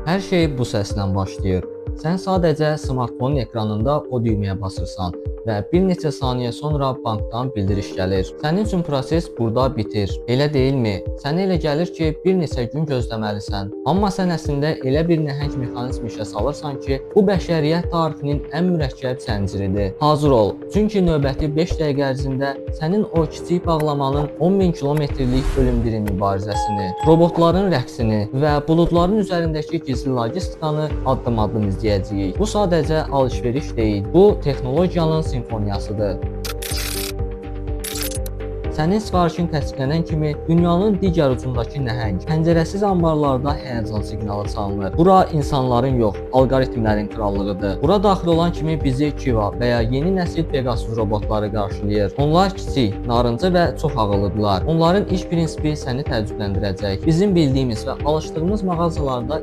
Hər şey bu səslə başlayır. Sən sadəcə smartfonun ekranında o düyməyə basırsan və bir neçə saniyə sonra bankdan bildiriş gəlir. Sənin üçün proses burada bitir. Elə deyilmi? Sənə elə gəlir ki, bir neçə gün gözləməlisən. Amma sən əslində elə bir nəhəng mexanizm işə salırsan ki, bu bəşəriyyət tarixinin ən mürəkkəb zənciridir. Hazır ol, çünki növbəti 5 dəqiqə ərzində sənin o kiçik bağlamanın 10.000 kilometrlik ölüm-dirim mübarizəsini, robotların rəqsini və buludların üzərindəki gizli logistikanı addım-addım izləyəcəyik. Bu sadəcə alış-veriş deyil, bu texnologiyanın simfoniyasıdır. Sənin sifarişin təsdiqlənən kimi dünyanın digər ucundakı nəhəng, pəncərəsiz anbarlarda həyəcan siqnalı çalınır. Bura insanların yox, alqoritmlərin krallığıdır. Bura daxil olan kimi bizi Kiva və ya yeni nəsil Pegasus robotları qarşılayır. Onlar kiçik, narıncı və çox ağıllıdırlar. Onların iş prinsipi səni təəccübləndirəcək. Bizim bildiyimiz və alışdığımız mağazalarda